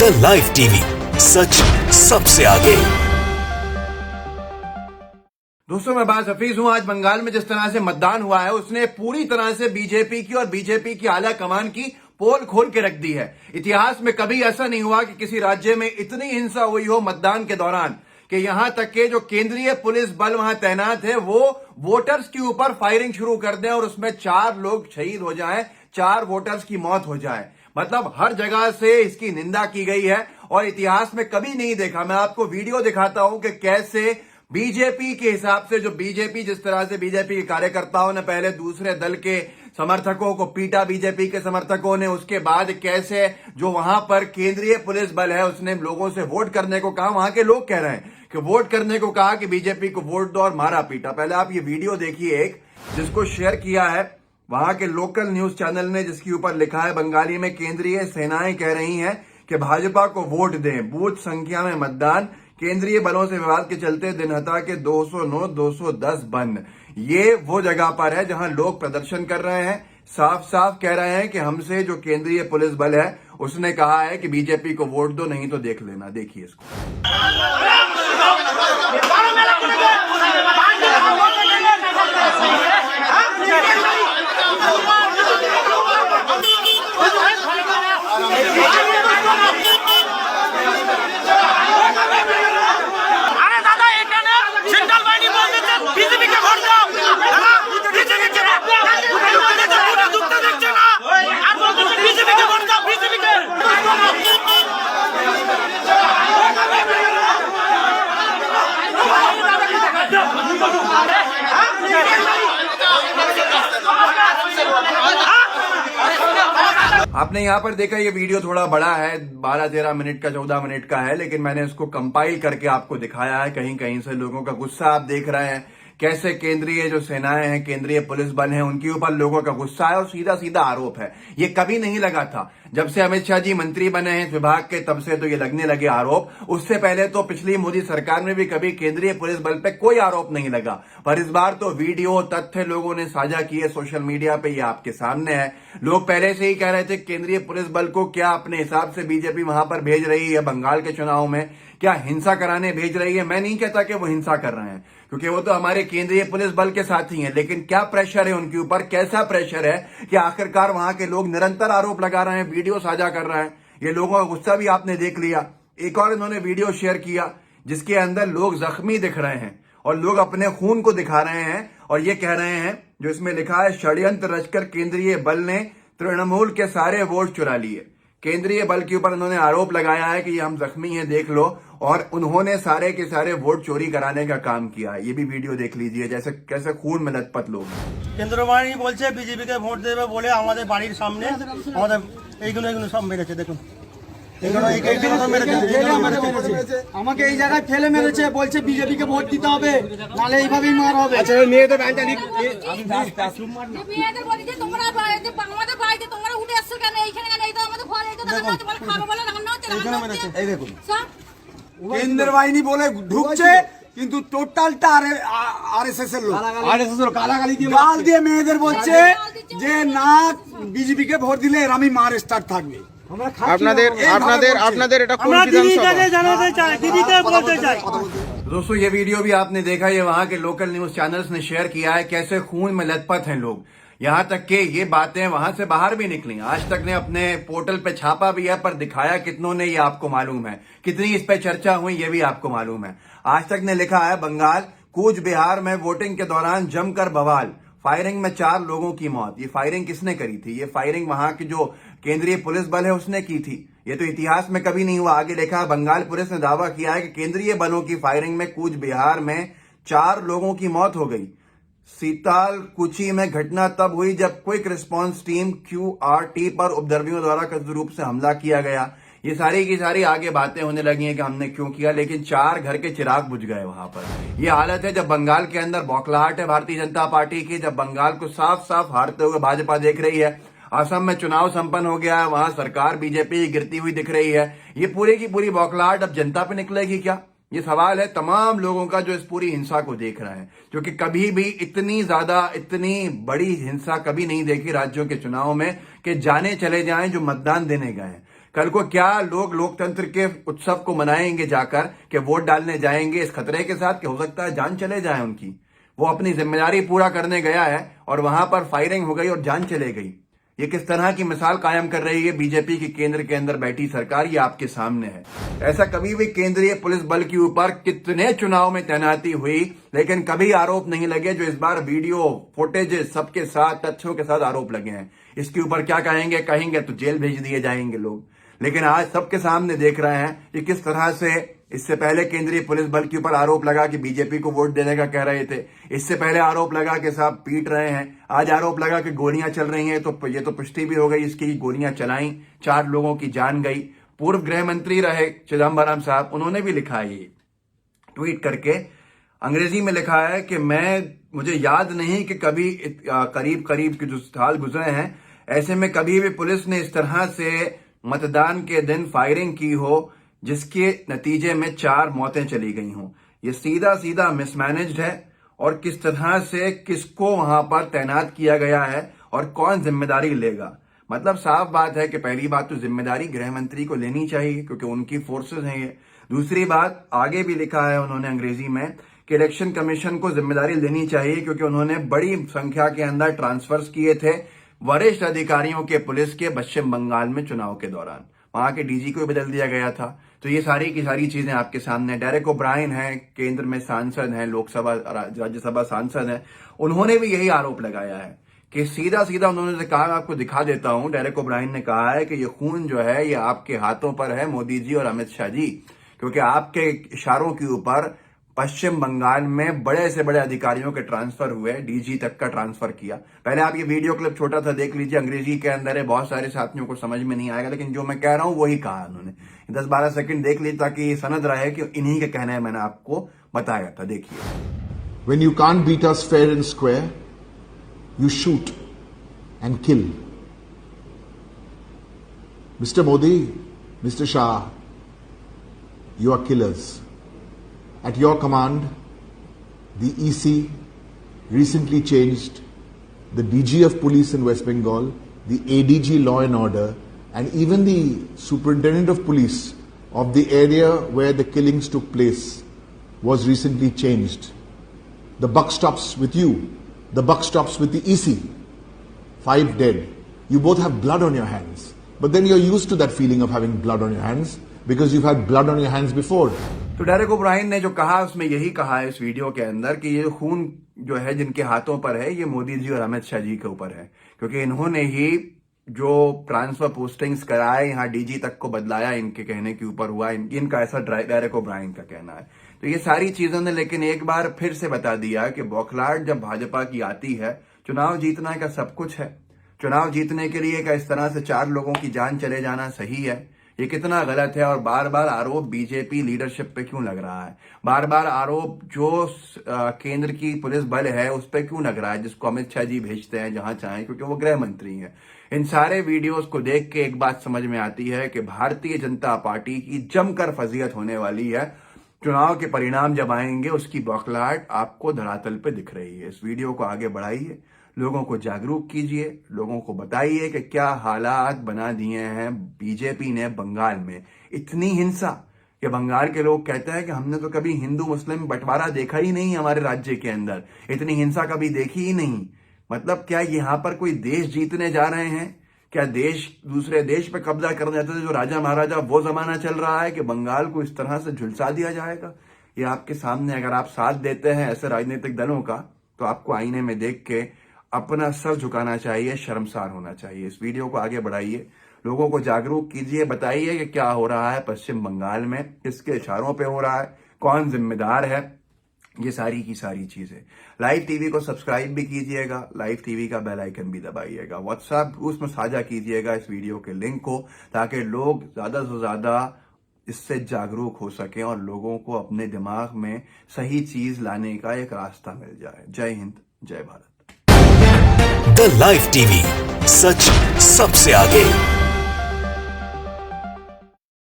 India live TV, सच सबसे आगे। दोस्तों, मैं बात हफीज हूं। आज बंगाल में जिस तरह से मतदान हुआ है उसने पूरी तरह से बीजेपी की और बीजेपी की आला कमान की पोल खोल के रख दी है। इतिहास में कभी ऐसा नहीं हुआ कि किसी राज्य में इतनी हिंसा हुई हो मतदान के दौरान कि यहां तक के जो केंद्रीय पुलिस बल वहां तैनात है वो वोटर्स के ऊपर फायरिंग शुरू कर दें और उसमें 4 लोग शहीद हो जाएं, 4 वोटर्स की मौत हो जाए। मतलब हर जगह से इसकी निंदा की गई है और इतिहास में कभी नहीं देखा। मैं आपको वीडियो दिखाता हूं कि कैसे बीजेपी के हिसाब से जो बीजेपी जिस तरह से बीजेपी के कार्यकर्ताओं ने पहले दूसरे दल के समर्थकों को पीटा, बीजेपी के समर्थकों ने, उसके बाद कैसे जो वहां पर केंद्रीय पुलिस बल है उसने लोगों से वोट करने को कहा। वहां के लोग कह रहे हैं कि वोट करने को कहा कि बीजेपी को वोट दो और मारा पीटा। पहले आप ये वीडियो देखिए, एक जिसको शेयर किया है वहां के लोकल न्यूज चैनल ने, जिसके ऊपर लिखा है बंगाली में, केंद्रीय सेनाएं कह रही हैं कि भाजपा को वोट दें, बूथ संख्या में मतदान, केंद्रीय बलों से विवाद के चलते दिनहटा के 209 210 बंद। ये वो जगह पर है जहां लोग प्रदर्शन कर रहे हैं, साफ साफ कह रहे हैं कि हमसे जो केंद्रीय पुलिस बल है उसने कहा है कि बीजेपी को वोट दो, नहीं तो देख लेना। देखिए इसको। आपने यहां पर देखा ये वीडियो थोड़ा बड़ा है, 12-13 मिनट का, 14 मिनट का है, लेकिन मैंने इसको कंपाइल करके आपको दिखाया है। कहीं कहीं से लोगों का गुस्सा आप देख रहे हैं, कैसे केंद्रीय जो सेनाएं हैं, केंद्रीय पुलिस बल हैं, उनके ऊपर लोगों का गुस्सा है और सीधा सीधा आरोप है। ये कभी नहीं लगा था। जब से अमित शाह जी मंत्री बने हैं इस विभाग के, तब से तो ये लगने लगे आरोप। उससे पहले तो पिछली मोदी सरकार में भी कभी केंद्रीय पुलिस बल पे कोई आरोप नहीं लगा, पर इस बार तो वीडियो तथ्य लोगों ने साझा किए सोशल मीडिया पे, ये आपके सामने है। लोग पहले से ही कह रहे थे केंद्रीय पुलिस बल को क्या अपने हिसाब से बीजेपी वहां पर भेज रही है, बंगाल के चुनाव में क्या हिंसा कराने भेज रही है। मैं नहीं कहता कि वो हिंसा कर रहे हैं, क्योंकि वो तो हमारे केंद्रीय पुलिस बल के साथी हैं, लेकिन क्या प्रेशर है उनके ऊपर, कैसा प्रेशर है कि आखिरकार वहां के लोग निरंतर आरोप लगा रहे हैं, वीडियो साझा कर रहे हैं। ये लोगों का गुस्सा भी आपने देख लिया। एक और इन्होंने वीडियो शेयर किया जिसके अंदर लोग जख्मी दिख रहे हैं और लोग अपने खून को दिखा रहे हैं और ये कह रहे हैं, जो इसमें लिखा है, षड्यंत्र रचकर केंद्रीय बल ने तृणमूल के सारे वोट चुरा लिए। केंद्रीय बल के ऊपर उन्होंने आरोप लगाया है कि ये हम जख्मी हैं, देख लो, और उन्होंने सारे के सारे वोट चोरी कराने का काम किया है। ये भी वीडियो देख लीजिए, जैसे कैसे खून में लथपथ लोग। केंद्र बाहिनी बोलছে বিজেপি কে ভোট দেবে বলে আমাদের বাড়ির সামনে আমাদের এইগুলো সব মেরেছে। দেখুন আমাকে এই জায়গায় ফেলে মেরেছে, বলছে বিজেপি কে ভোট দিতে হবে, নালে এইভাবেই মার হবে। আচ্ছা, মেয়েদের ব্যাংকটা মেয়েদের বলি যে তোমরা আমাদের বাড়িতে তোমরা উঠে আসছো কেন, এইখানে কেন, এই তো আমাদের ঘরে, এই তো তোমার খাবো বলে রান্না হচ্ছে, রান্না হচ্ছে। এই দেখুন, কেন্দ্র বাহিনী বলে ঢুকছে, কিন্তু টোটালটা আরএসএস এর লোক, গালাগালি দিয়ে গাল দিয়ে মেয়েদের বলছে যে না বিজেপি কে ভোট দিলে এরামই মার স্টার্ট থাকবে। আপনাদের এটা কোন বিধানসভা জানাতে চাই, দিদিকে বলতে চাই। दोस्तों, ये वीडियो भी आपने देखा, ये वहां के लोकल न्यूज चैनल्स ने शेयर किया है, कैसे खून में लथपथ हैं लोग। यहां तक कि ये बातें वहां से बाहर भी निकली। आज तक ने अपने पोर्टल पे छापा भी है, पर दिखाया कितनों ने ये आपको मालूम है, कितनी इस पे चर्चा हुई ये भी आपको मालूम है। आज तक ने लिखा है, बंगाल कूच बिहार में वोटिंग के दौरान जमकर बवाल, फायरिंग में 4 लोगों की मौत। ये फायरिंग किसने करी थी? ये फायरिंग वहां की जो केंद्रीय पुलिस बल है उसने की थी। ये तो इतिहास में कभी नहीं हुआ। आगे लिखा, बंगाल पुलिस ने दावा किया है कि केंद्रीय बलों की फायरिंग में कूच बिहार में 4 लोगों की मौत हो गई। सीताल कुची में घटना तब हुई जब क्विक रिस्पांस टीम QRT पर उपद्रवियों द्वारा कथित रूप से हमला किया गया। ये सारी की सारी आगे बातें होने लगी हैं कि हमने क्यों किया, लेकिन 4 घर के चिराग बुझ गए वहां पर। ये हालत है जब बंगाल के अंदर बौखलाहट है भारतीय जनता पार्टी की, जब बंगाल को साफ साफ हारते हुए भाजपा देख रही है। असम में चुनाव संपन्न हो गया है, वहां सरकार बीजेपी गिरती हुई दिख रही है। ये पूरी की पूरी बौखलाहट अब जनता पे निकलेगी क्या? ये सवाल है तमाम लोगों का जो इस पूरी हिंसा को देख रहे हैं, क्योंकि कभी भी इतनी ज्यादा, इतनी बड़ी हिंसा कभी नहीं देखी राज्यों के चुनाव में कि जाने चले जाएं जो मतदान देने गए हैं। कल को क्या लोग लोकतंत्र के उत्सव को मनाएंगे जाकर कि वोट डालने जाएंगे इस खतरे के साथ कि हो सकता है जान चले जाए उनकी। वो अपनी जिम्मेदारी पूरा करने गया है और वहां पर फायरिंग हो गई और जान चले गई। ये किस तरह की मिसाल कायम कर रही है बीजेपी की केंद्र के अंदर बैठी सरकार, ये आपके सामने है। ऐसा कभी भी केंद्रीय पुलिस बल के ऊपर कितने चुनाव में तैनाती हुई, लेकिन कभी आरोप नहीं लगे जो इस बार वीडियो फुटेजेस सबके साथ तथ्यों के साथ आरोप लगे हैं। इसके ऊपर क्या कहेंगे तो जेल भेज दिए जाएंगे लोग। लेकिन आज सबके सामने देख रहे हैं कि किस तरह से इससे पहले केंद्रीय पुलिस बल के ऊपर आरोप लगा कि बीजेपी को वोट देने का कह रहे थे, इससे पहले आरोप लगा कि साहब पीट रहे हैं, आज आरोप लगा कि गोलियां चल रही हैं, तो ये तो पुष्टि भी हो गई इसकी, गोलियां चलाई, 4 लोगों की जान गई। पूर्व गृह मंत्री रहे चिदम्बरम साहब, उन्होंने भी लिखा है, ये ट्वीट करके अंग्रेजी में लिखा है कि मुझे याद नहीं कि कभी करीब के जो साल गुजरे हैं ऐसे में कभी भी पुलिस ने इस तरह से मतदान के दिन फायरिंग की हो जिसके नतीजे में 4 मौतें चली गई हों। ये सीधा मिसमैनेज्ड है और किस तरह से किसको वहां पर तैनात किया गया है और कौन जिम्मेदारी लेगा। मतलब साफ बात है कि पहली बात तो जिम्मेदारी गृह मंत्री को लेनी चाहिए क्योंकि उनकी फोर्सेस हैं ये। दूसरी बात आगे भी लिखा है उन्होंने अंग्रेजी में कि इलेक्शन कमीशन को जिम्मेदारी लेनी चाहिए क्योंकि उन्होंने बड़ी संख्या के अंदर ट्रांसफर्स किए थे वरिष्ठ अधिकारियों के पुलिस के पश्चिम बंगाल में चुनाव के दौरान। वहां के डीजी को बदल दिया गया था। तो ये सारी की सारी चीजें आपके सामने। डेरेक ओब्रायन है, केंद्र में सांसद हैं, लोकसभा राज्यसभा सांसद हैं, उन्होंने भी यही आरोप लगाया है कि सीधा उन्होंने कहा, आपको दिखा देता हूं, डेरेक ओब्रायन ने कहा है कि ये खून जो है ये आपके हाथों पर है मोदी जी और अमित शाह जी, क्योंकि आपके इशारों के ऊपर पश्चिम बंगाल में बड़े से बड़े अधिकारियों के ट्रांसफर हुए, डीजी तक का ट्रांसफर किया। पहले आप ये वीडियो क्लिप छोटा सा देख लीजिए, अंग्रेजी के अंदर है, बहुत सारे साथियों को समझ में नहीं आएगा, लेकिन जो मैं कह रहा हूं वही कहा उन्होंने। 10-12 सेकंड देख लीजिए ताकि सनद रहे कि इन्हीं के कहने में मैंने आपको बताया था। देखिए, When you can't beat us fair and square, you shoot and kill. Mr. Modi, Mr. Shah, you are killers. At your command, the EC recently changed the DG of police in West Bengal, the ADG law and order, and even the superintendent of police of the area where the killings took place was recently changed. The buck stops with you. The buck stops with the EC. 5 dead. You both have blood on your hands. But then you're used to that feeling of having blood on your hands because you've had blood on your hands before. तो Derek O'Brien ने जो कहा उसमें यही कहा है इस video के अंदर कि ये खून जो है जिनके हाथों पर है ये मोदी जी और अमित शाह जी के ऊपर है, क्योंकि इन्होंने ही जो ट्रांसफर पोस्टिंग्स कराए, यहाँ डीजी तक को बदलाया, इनके कहने के ऊपर हुआ, इनका ऐसा डेरेक ओब्रायन का कहना है। तो ये सारी चीजों ने लेकिन एक बार फिर से बता दिया कि बौखलाहट जब भाजपा की आती है, चुनाव जीतना का सब कुछ है। चुनाव जीतने के लिए क्या इस तरह से 4 लोगों की जान चले जाना सही है? ये कितना गलत है। और बार बार आरोप बीजेपी लीडरशिप पे क्यों लग रहा है? बार बार आरोप जो केंद्र की पुलिस बल है उस पर क्यों लग रहा है, जिसको अमित शाह जी भेजते हैं जहां चाहें, क्योंकि वो गृह मंत्री हैं। इन सारे वीडियोस को देख के एक बात समझ में आती है कि भारतीय जनता पार्टी की जमकर फजीहत होने वाली है। चुनाव के परिणाम जब आएंगे उसकी बौखलाहट आपको धरातल पे दिख रही है। इस वीडियो को आगे बढ़ाइए, लोगों को जागरूक कीजिए, लोगों को बताइए कि क्या हालात बना दिए हैं बीजेपी ने बंगाल में। इतनी हिंसा कि बंगाल के लोग कहते हैं कि हमने तो कभी हिंदू मुस्लिम बंटवारा देखा ही नहीं हमारे राज्य के अंदर, इतनी हिंसा कभी देखी ही नहीं। मतलब क्या यहाँ पर कोई देश जीतने जा रहे हैं? क्या देश दूसरे देश पे कब्जा करने जाते थे जो राजा महाराजा, वो जमाना चल रहा है कि बंगाल को इस तरह से झुलसा दिया जाएगा? ये आपके सामने, अगर आप साथ देते हैं ऐसे राजनीतिक दलों का तो आपको आईने में देख के अपना सर झुकाना चाहिए, शर्मसार होना चाहिए। इस वीडियो को आगे बढ़ाइए, लोगों को जागरूक कीजिए, बताइए कि क्या हो रहा है पश्चिम बंगाल में, किसके इशारों पे हो रहा है, कौन जिम्मेदार है, ये सारी की सारी चीजें। लाइव टीवी को सब्सक्राइब भी कीजिएगा, लाइव टीवी का बेल आइकन भी दबाइएगा, व्हाट्सएप ग्रुप में साझा कीजिएगा इस वीडियो के लिंक को, ताकि लोग ज्यादा से ज्यादा इससे जागरूक हो सकें और लोगों को अपने दिमाग में सही चीज लाने का एक रास्ता मिल जाए। जय हिंद, जय भारत। द लाइव टीवी, सच सबसे आगे।